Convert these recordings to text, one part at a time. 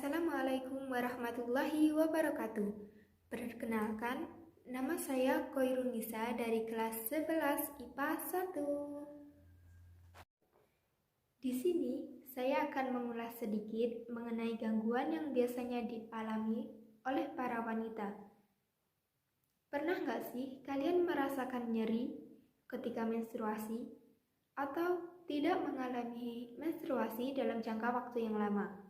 Assalamualaikum warahmatullahi wabarakatuh. Perkenalkan, nama saya Koirunisa dari kelas 11 IPA 1. Di sini, saya akan mengulas sedikit mengenai gangguan yang biasanya dialami oleh para wanita. Pernah nggak sih kalian merasakan nyeri ketika menstruasi atau tidak mengalami menstruasi dalam jangka waktu yang lama?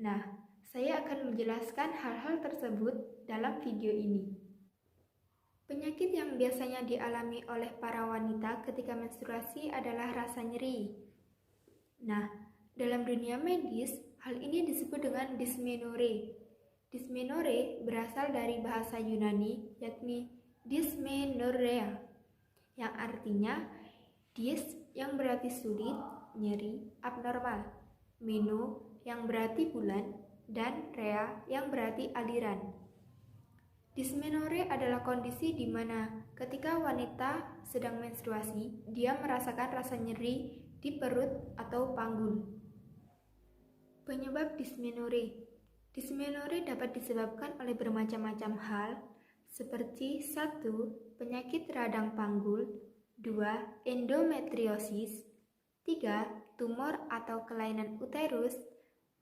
Nah, saya akan menjelaskan hal-hal tersebut dalam video ini. Penyakit yang biasanya dialami oleh para wanita ketika menstruasi adalah rasa nyeri. Nah, dalam dunia medis, hal ini disebut dengan dysmenorrhea. Dysmenorrhea berasal dari bahasa Yunani, yakni dysmenorrhea, yang artinya dys yang berarti sulit, nyeri, abnormal, meno yang berarti bulan, dan rea yang berarti aliran. Dysmenorrhea adalah kondisi di mana ketika wanita sedang menstruasi, dia merasakan rasa nyeri di perut atau panggul. Penyebab dysmenorrhea. Dysmenorrhea dapat disebabkan oleh bermacam-macam hal, seperti 1. Penyakit radang panggul, 2. Endometriosis, 3. Tumor atau kelainan uterus,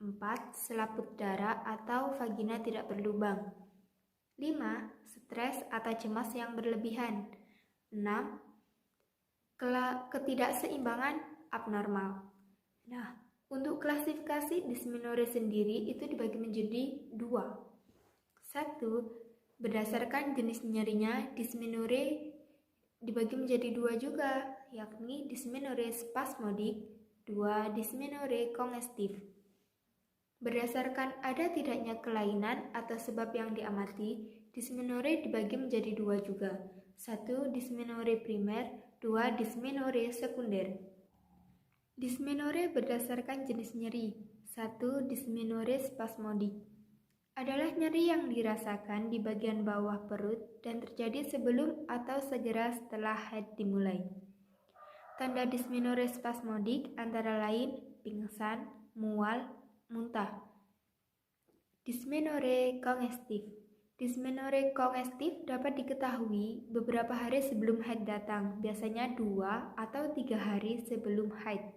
4. Selaput darah atau vagina tidak berlubang, 5. Stres atau cemas yang berlebihan, 6. Ketidakseimbangan abnormal. Nah, untuk klasifikasi dysmenorrhea sendiri itu dibagi menjadi 2. 1. Berdasarkan jenis nyerinya, dysmenorrhea dibagi menjadi 2 juga, yakni dysmenorrhea spasmodik, 2. Dysmenorrhea kongestif. Berdasarkan ada tidaknya kelainan atau sebab yang diamati, dysmenorrhea dibagi menjadi 2 juga. 1. Dysmenorrhea primer, 2. Dysmenorrhea sekunder. Dysmenorrhea berdasarkan jenis nyeri. 1. Dysmenorrhea spasmodik adalah nyeri yang dirasakan di bagian bawah perut dan terjadi sebelum atau segera setelah haid dimulai. Tanda dysmenorrhea spasmodik antara lain pingsan, mual, muntah. Dysmenorrhea kongestif. Dysmenorrhea kongestif dapat diketahui beberapa hari sebelum haid datang, biasanya 2 atau 3 hari sebelum haid.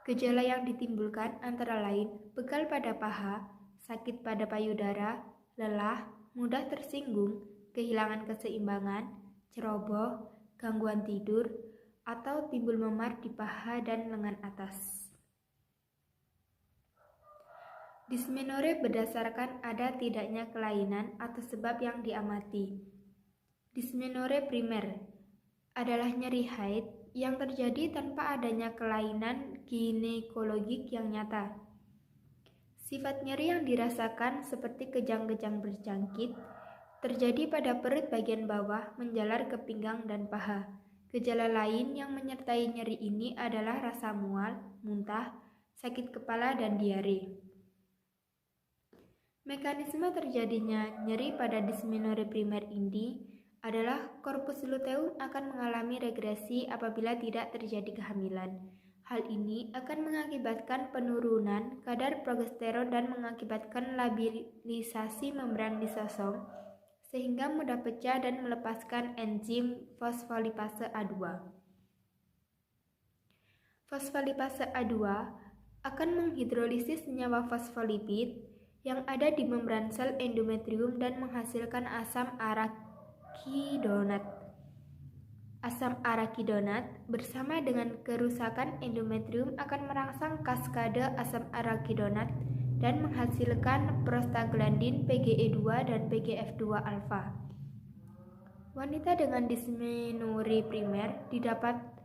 Gejala yang ditimbulkan antara lain pegal pada paha, sakit pada payudara, lelah, mudah tersinggung, kehilangan keseimbangan, ceroboh, gangguan tidur, atau timbul memar di paha dan lengan atas. Dysmenorrhea berdasarkan ada tidaknya kelainan atau sebab yang diamati. Dysmenorrhea primer adalah nyeri haid yang terjadi tanpa adanya kelainan ginekologik yang nyata. Sifat nyeri yang dirasakan seperti kejang-kejang berjangkit, terjadi pada perut bagian bawah menjalar ke pinggang dan paha. Gejala lain yang menyertai nyeri ini adalah rasa mual, muntah, sakit kepala, dan diare. Mekanisme terjadinya nyeri pada dysmenorrhea primer ini adalah korpus luteum akan mengalami regresi apabila tidak terjadi kehamilan. Hal ini akan mengakibatkan penurunan kadar progesteron dan mengakibatkan labilisasi membran lisosom sehingga mudah pecah dan melepaskan enzim fosfolipase A2. Fosfolipase A2 akan menghidrolisis senyawa fosfolipid yang ada di membran sel endometrium dan menghasilkan asam arakidonat. Asam arakidonat bersama dengan kerusakan endometrium akan merangsang kaskade asam arakidonat dan menghasilkan prostaglandin PGE2 dan PGF2-alfa. Wanita dengan dysmenorrhea primer didapatkan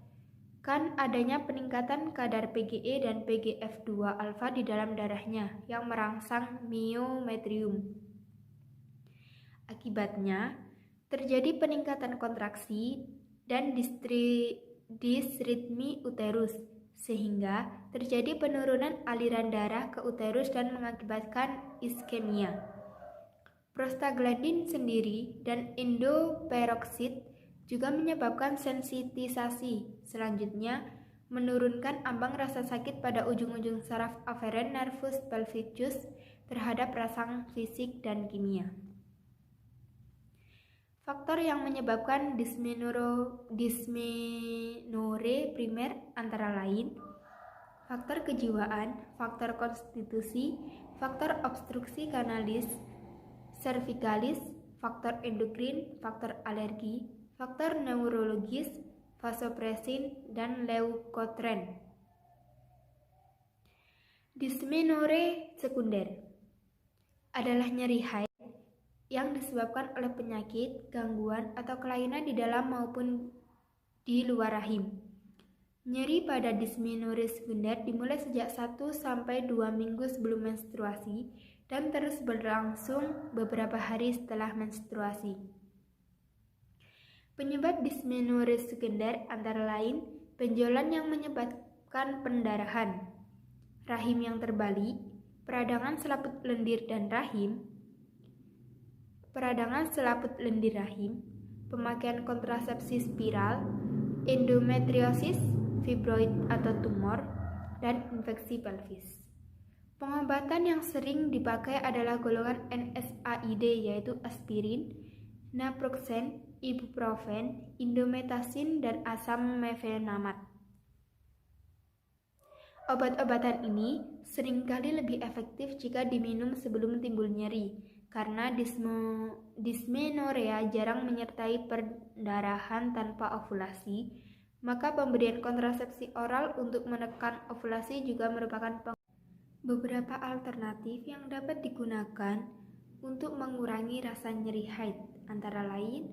adanya peningkatan kadar PGE dan PGF2-alfa di dalam darahnya yang merangsang myometrium. Akibatnya, terjadi peningkatan kontraksi dan disritmi uterus, sehingga terjadi penurunan aliran darah ke uterus dan mengakibatkan iskemia. Prostaglandin sendiri dan endoperoksid juga menyebabkan sensitisasi. Selanjutnya, menurunkan ambang rasa sakit pada ujung-ujung saraf afferent nervus pelvicus terhadap rangsang fisik dan kimia. Faktor yang menyebabkan dysmenorrhea primer antara lain faktor kejiwaan, faktor konstitusi, faktor obstruksi kanalis cervicalis, faktor endokrin, faktor alergi, faktor neurologis, vasopressin, dan leukotren. Dysmenorrhea sekunder adalah nyeri haid yang disebabkan oleh penyakit, gangguan, atau kelainan di dalam maupun di luar rahim. Nyeri pada dysmenorrhea sekunder dimulai sejak 1-2 minggu sebelum menstruasi dan terus berlangsung beberapa hari setelah menstruasi. Penyebab dysmenorrhea sekunder antara lain benjolan yang menyebabkan pendarahan, rahim yang terbalik, peradangan selaput lendir dan rahim, peradangan selaput lendir rahim, pemakaian kontrasepsi spiral, endometriosis, fibroid atau tumor, dan infeksi pelvis. Pengobatan yang sering dipakai adalah golongan NSAID yaitu aspirin, naproxen, ibuprofen, indomethacin, dan asam mefenamat. Obat-obatan ini seringkali lebih efektif jika diminum sebelum timbul nyeri, karena dysmenorrhea jarang menyertai perdarahan tanpa ovulasi, maka pemberian kontrasepsi oral untuk menekan ovulasi juga merupakan beberapa alternatif yang dapat digunakan untuk mengurangi rasa nyeri haid, antara lain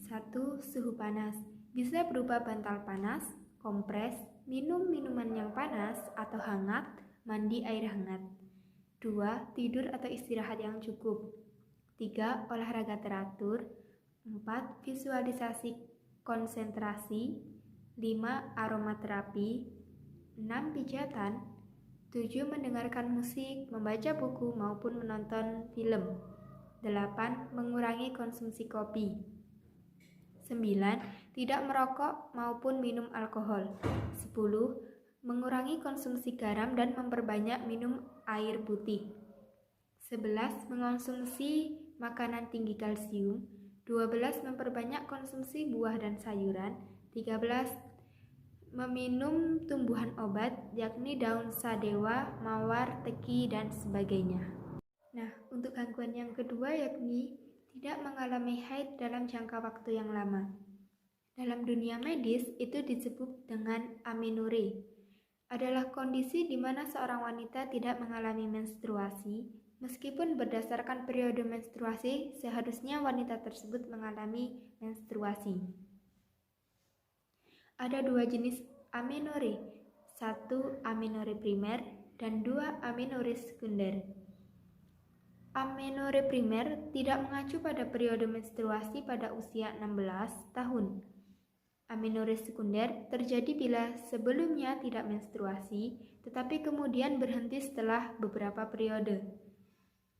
1. Suhu panas bisa berupa bantal panas, kompres, minum minuman yang panas atau hangat, mandi air hangat. 2. Tidur atau istirahat yang cukup. 3. Olahraga teratur. 4. Visualisasi konsentrasi. 5. Aromaterapi. 6. Pijatan. 7. Mendengarkan musik, membaca buku maupun menonton film. 8. Mengurangi konsumsi kopi. 9. Tidak merokok maupun minum alkohol. 10. Mengurangi konsumsi garam dan memperbanyak minum air putih. 11. Mengonsumsi makanan tinggi kalsium. 12. Memperbanyak konsumsi buah dan sayuran. 13. Meminum tumbuhan obat, yakni daun sadewa, mawar, teki, dan sebagainya. Nah, untuk gangguan yang kedua yakni tidak mengalami haid dalam jangka waktu yang lama. Dalam dunia medis itu disebut dengan amenorrhea. Adalah kondisi di mana seorang wanita tidak mengalami menstruasi, meskipun berdasarkan periode menstruasi seharusnya wanita tersebut mengalami menstruasi. Ada 2 jenis amenorrhea, 1 amenorrhea primer dan 2 amenorrhea sekunder. Amenorrhea primer tidak mengacu pada periode menstruasi pada usia 16 tahun. Amenorrhea sekunder terjadi bila sebelumnya tidak menstruasi, tetapi kemudian berhenti setelah beberapa periode.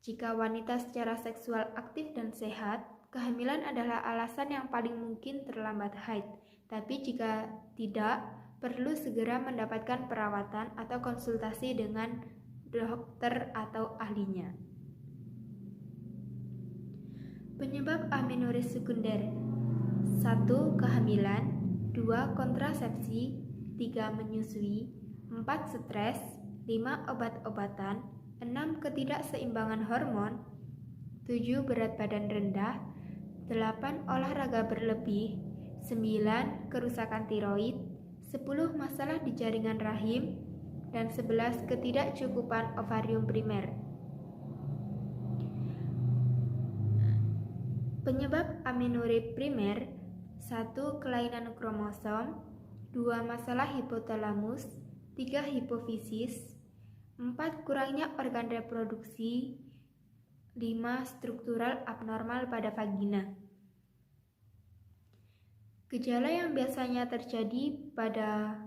Jika wanita secara seksual aktif dan sehat, kehamilan adalah alasan yang paling mungkin terlambat haid. Tapi jika tidak, perlu segera mendapatkan perawatan atau konsultasi dengan dokter atau ahlinya. Penyebab amenorrhea sekunder: 1. Kehamilan. 2. Kontrasepsi. 3. Menyusui. 4. Stres. 5. Obat-obatan. 6. Ketidakseimbangan hormon. 7. Berat badan rendah. 8. Olahraga berlebih. 9. Kerusakan tiroid. 10. Masalah di jaringan rahim. Dan 11. Ketidakcukupan ovarium primer. Penyebab amenorrhea primer: 1. Kelainan kromosom. 2. Masalah hipotalamus. 3. Hipofisis. 4. Kurangnya organ reproduksi. 5. Struktural abnormal pada vagina. Gejala yang biasanya terjadi pada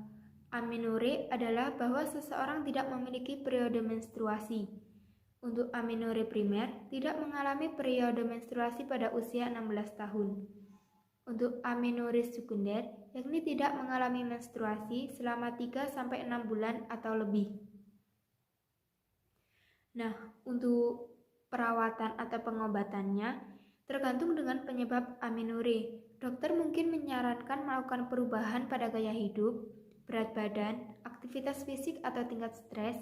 amenorrhea adalah bahwa seseorang tidak memiliki periode menstruasi. Untuk amenorrhea primer, tidak mengalami periode menstruasi pada usia 16 tahun. Untuk amenorrhea sekunder, yakni tidak mengalami menstruasi selama 3-6 bulan atau lebih. Nah, untuk perawatan atau pengobatannya tergantung dengan penyebab amenorrhea. Dokter mungkin menyarankan melakukan perubahan pada gaya hidup, berat badan, aktivitas fisik atau tingkat stres,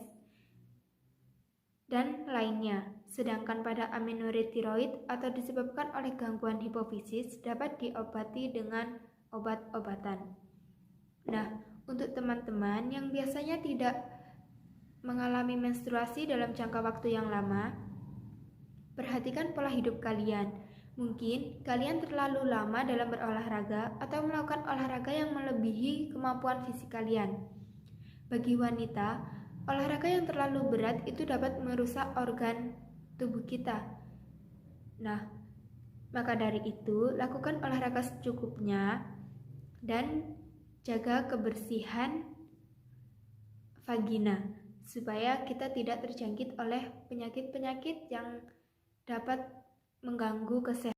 dan lainnya. Sedangkan pada amenorrhea tiroid atau disebabkan oleh gangguan hipofisis dapat diobati dengan obat-obatan. Nah, untuk teman-teman yang biasanya tidak mengalami menstruasi dalam jangka waktu yang lama, perhatikan pola hidup kalian. Mungkin kalian terlalu lama dalam berolahraga atau melakukan olahraga yang melebihi kemampuan fisik kalian. Bagi wanita, olahraga yang terlalu berat itu dapat merusak organ tubuh kita. Nah, maka dari itu, lakukan olahraga secukupnya dan jaga kebersihan vagina supaya kita tidak terjangkit oleh penyakit-penyakit yang dapat mengganggu kesehatan.